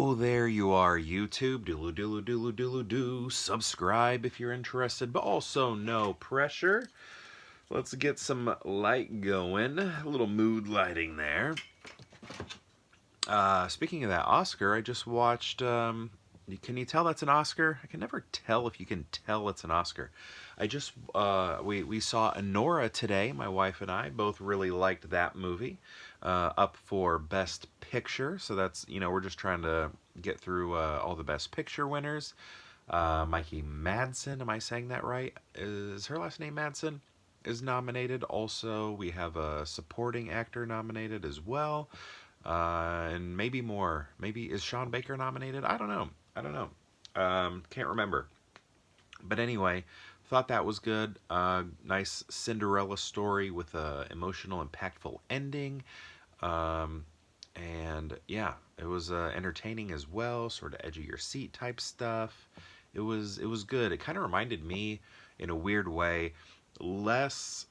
Oh, there you are, YouTube. Doodle doodle doodle doodle doo. Subscribe if you're interested, but also no pressure. Let's get some light going. A little mood lighting there. Speaking of that Oscar, I just watched. Can you tell that's an Oscar? I can never tell if you can tell it's an Oscar. We saw ANORA today. My wife and I both really liked that movie. Up for Best Picture, so that's we're just trying to get through all the Best Picture winners. Mikey Madsen, am I saying that right? Is her last name Madsen? Is nominated. Also, we have a supporting actor nominated as well. And maybe more. Maybe is Sean Baker nominated? I don't know. Can't remember. But anyway, thought that was good. Nice Cinderella story with a emotional, impactful ending. And yeah, it was entertaining as well. Sort of edge of your seat type stuff. It was good. It kind of reminded me, in a weird way, less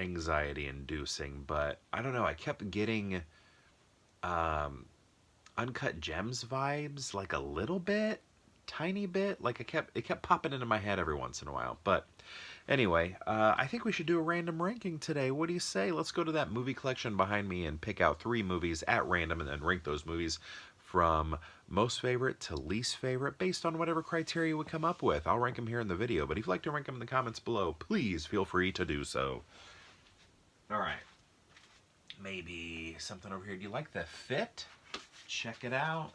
anxiety inducing, but I don't know. I kept getting Uncut Gems vibes, like a little bit, tiny bit. Like it kept popping into my head every once in a while. But anyway, I think we should do a random ranking today. What do you say? Let's go to that movie collection behind me and pick out 3 movies at random and then rank those movies from most favorite to least favorite based on whatever criteria we come up with. I'll rank them here in the video, but if you'd like to rank them in the comments below, please feel free to do so. All right. Maybe something over here. Do you like the fit? Check it out.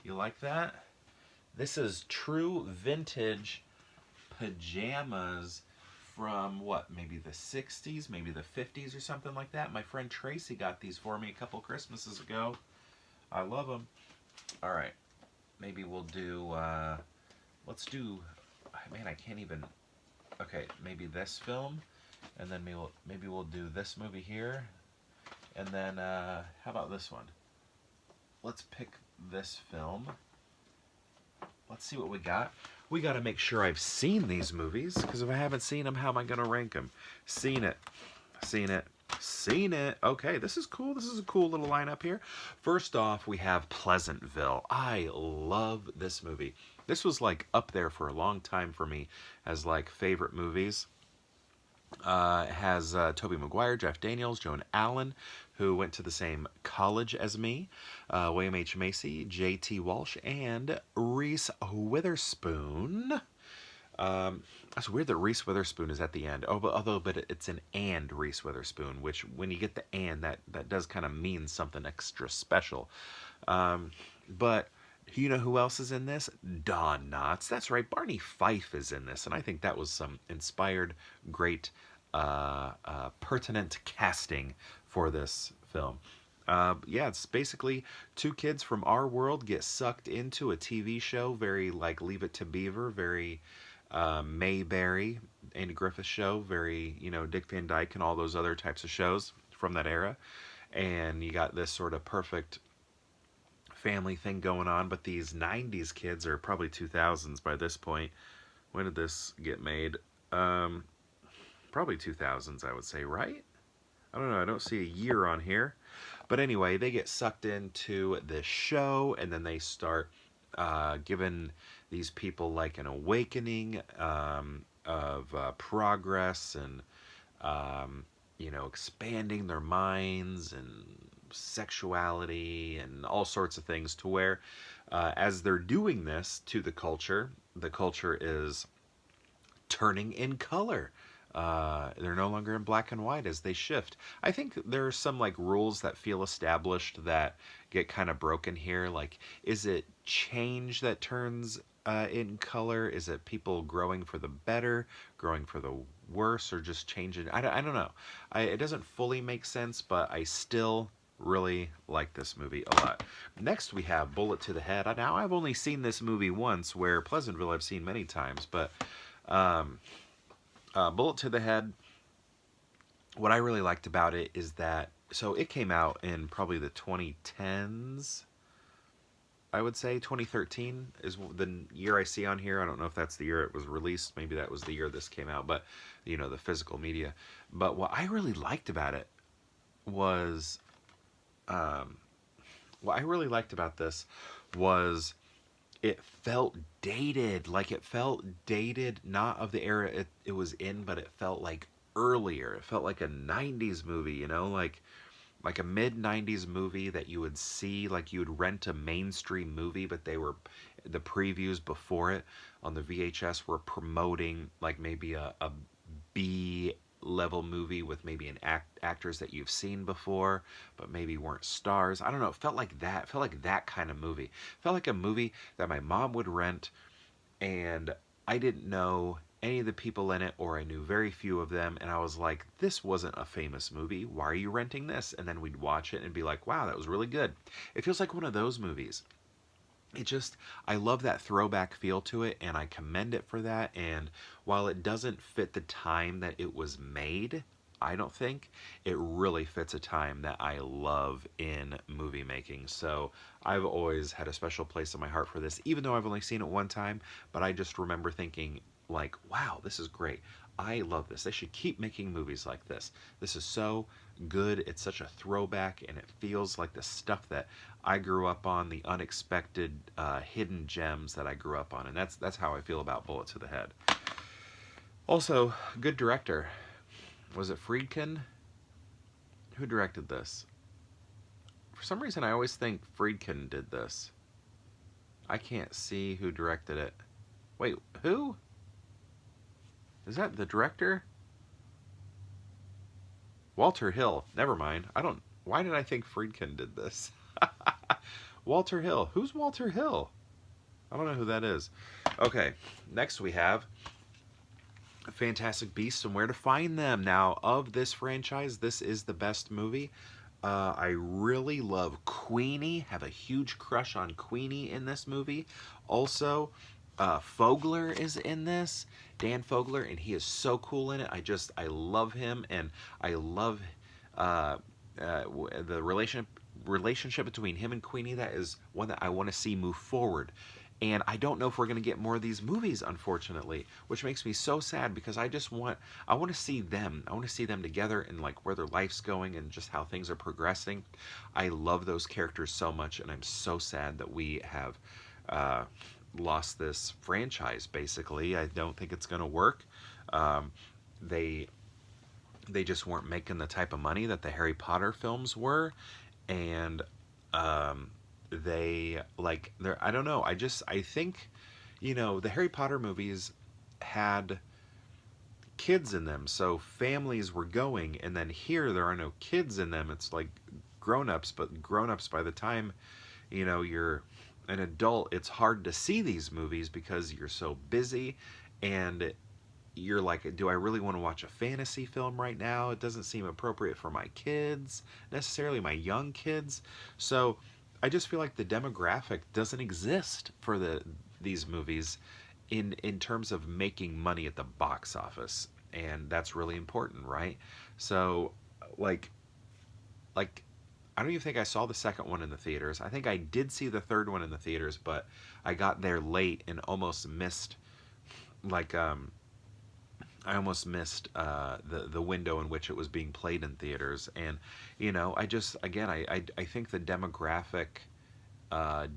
You like that? This is true vintage pajamas from what? Maybe the 60s, maybe the 50s or something like that. My friend Tracy got these for me a couple Christmases ago. I love them. All right. Maybe we'll do, let's do, man, I can't even, okay, maybe this film, and then maybe we'll do this movie here. And then, how about this one? Let's pick this film. Let's see what we got. We got to make sure I've seen these movies, because if I haven't seen them, how am I going to rank them? Seen it. Seen it. Seen it. Okay, this is cool. This is a cool little lineup here. First off, we have Pleasantville. I love this movie. This was like up there for a long time for me as like favorite movies. It has Tobey Maguire, Jeff Daniels, Joan Allen, who went to the same college as me, William H. Macy, J.T. Walsh, and Reese Witherspoon. It's weird that Reese Witherspoon is at the end. But it's an and Reese Witherspoon, which when you get the and, that does kind of mean something extra special. But you know who else is in this? Don Knotts. That's right, Barney Fife is in this, and I think that was some inspired, great, pertinent casting for this film. Yeah, it's basically 2 kids from our world get sucked into a TV show, very like Leave It to Beaver, very Mayberry, Andy Griffith show, very, Dick Van Dyke and all those other types of shows from that era. And you got this sort of perfect family thing going on, but these 90s kids are probably 2000s by this point. When did this get made? Probably 2000s, I would say, right? I don't know, I don't see a year on here. But anyway, they get sucked into this show, and then they start giving these people like an awakening of progress and, expanding their minds and sexuality and all sorts of things, to where as they're doing this to the culture is turning in color. They're no longer in black and white as they shift. I think there are some like rules that feel established that get kind of broken here. Like, is it change that turns in color? Is it people growing for the better, growing for the worse, or just changing? I don't know. It doesn't fully make sense, but I still really like this movie a lot. Next we have Bullet to the Head. Now I've only seen this movie once, where Pleasantville I've seen many times, but Bullet to the Head, what I really liked about it is that, so it came out in probably the 2010s, I would say. 2013 is the year I see on here. I don't know if that's the year it was released. Maybe that was the year this came out, but the physical media. But what I really liked about it was what I really liked about this was it felt dated. Like it felt dated, not of the era it was in, but it felt like earlier. It felt like a 90s movie, you know, like a mid 90s movie that you would see, like you would rent a mainstream movie, but they were the previews before it on the VHS were promoting like maybe a B level movie with maybe actors that you've seen before but maybe weren't stars. I don't know, it felt like that. It felt like that kind of movie. It felt like a movie that my mom would rent, and I didn't know any of the people in it, or I knew very few of them, and I was like, this wasn't a famous movie. Why are you renting this? And then we'd watch it and be like, wow, that was really good. It feels like one of those movies. It just, I love that throwback feel to it, and I commend it for that. And while it doesn't fit the time that it was made, I don't think it really fits a time that I love in movie making. So I've always had a special place in my heart for this, even though I've only seen it one time. But I just remember thinking, like, wow, this is great. I love this. They should keep making movies like this. This is so good. It's such a throwback, and it feels like the stuff that I grew up on, the unexpected hidden gems that I grew up on. And that's how I feel about Bullet to the Head. Also, good director. Was it Friedkin? Who directed this? For some reason, I always think Friedkin did this. I can't see who directed it. Wait, who? Is that the director? Walter Hill. Never mind. I don't... Why did I think Friedkin did this? Walter Hill. Who's Walter Hill? I don't know who that is. Okay, next we have Fantastic Beasts and Where to Find Them. Now, of this franchise, this is the best movie. I really love Queenie. Have a huge crush on Queenie in this movie. Also, Fogler is in this. Dan Fogler, and he is so cool in it. I love him, and I love the relationship between him and Queenie. That is one that I want to see move forward. And I don't know if we're going to get more of these movies, unfortunately, which makes me so sad because I want to see them. I want to see them together and like where their life's going and just how things are progressing. I love those characters so much, and I'm so sad that we have lost this franchise, basically. I don't think it's going to work. They just weren't making the type of money that the Harry Potter films were, and I don't know. I think, the Harry Potter movies had kids in them, so families were going, and then here there are no kids in them. It's like grown-ups, but grown-ups by the time, you're an adult, it's hard to see these movies because you're so busy, and you're like, do I really want to watch a fantasy film right now? It doesn't seem appropriate for my kids, necessarily my young kids. So I just feel like the demographic doesn't exist for these movies in terms of making money at the box office, and that's really important, right? So like I don't even think I saw the second one in the theaters. I think I did see the third one in the theaters, but I got there late and almost missed I almost missed the window in which it was being played in theaters. And I think the demographic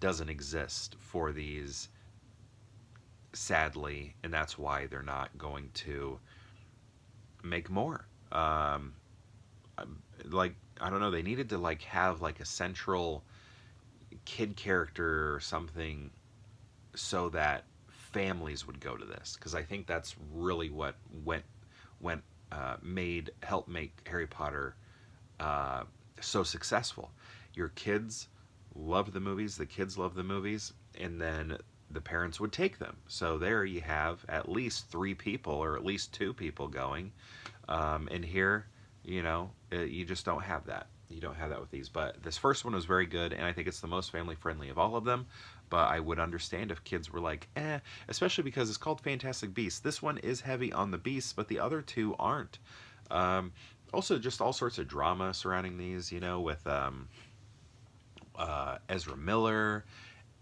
doesn't exist for these, sadly, and that's why they're not going to make more. I don't know, they needed to have a central kid character or something so that families would go to this, because I think that's really what helped make Harry Potter so successful. Your kids love the movies, the kids love the movies, and then the parents would take them. So there you have at least 3 people or at least 2 people going. And here, you just don't have that. You don't have that with these. But this first one was very good, and I think it's the most family friendly of all of them. But I would understand if kids were like, especially because it's called Fantastic Beasts. This one is heavy on the beasts, but the other 2 aren't. Also, just all sorts of drama surrounding these, with Ezra Miller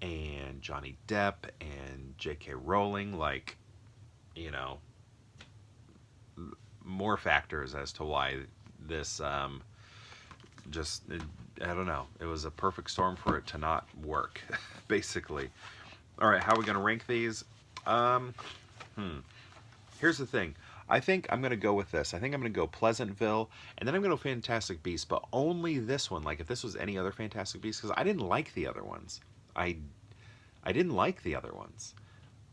and Johnny Depp and J.K. Rowling, more factors as to why this just, I don't know. It was a perfect storm for it to not work, basically. All right, how are we going to rank these? Um, Here's the thing. I think I'm going to go with this. I think I'm going to go Pleasantville, and then I'm going to go Fantastic Beasts, but only this one. Like, if this was any other Fantastic Beasts, because I didn't like the other ones. I didn't like the other ones.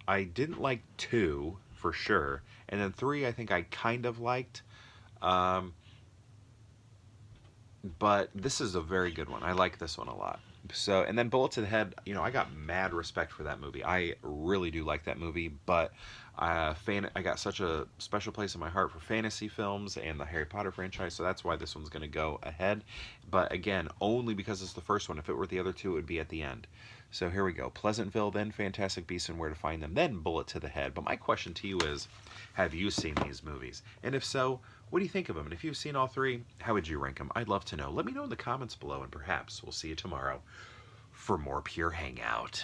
I didn't like 2, for sure, and then 3 I think I kind of liked. Um, but this is a very good one. I like this one a lot. So, and then Bullet to the Head, I got mad respect for that movie. I really do like that movie, but I got such a special place in my heart for fantasy films and the Harry Potter franchise, so that's why this one's going to go ahead. But again, only because it's the first one. If it were the other two, it would be at the end. So here we go. Pleasantville, then Fantastic Beasts and Where to Find Them, then Bullet to the Head. But my question to you is, have you seen these movies? And if so, what do you think of them? And if you've seen all 3, how would you rank them? I'd love to know. Let me know in the comments below, and perhaps we'll see you tomorrow for more Pure Hangout.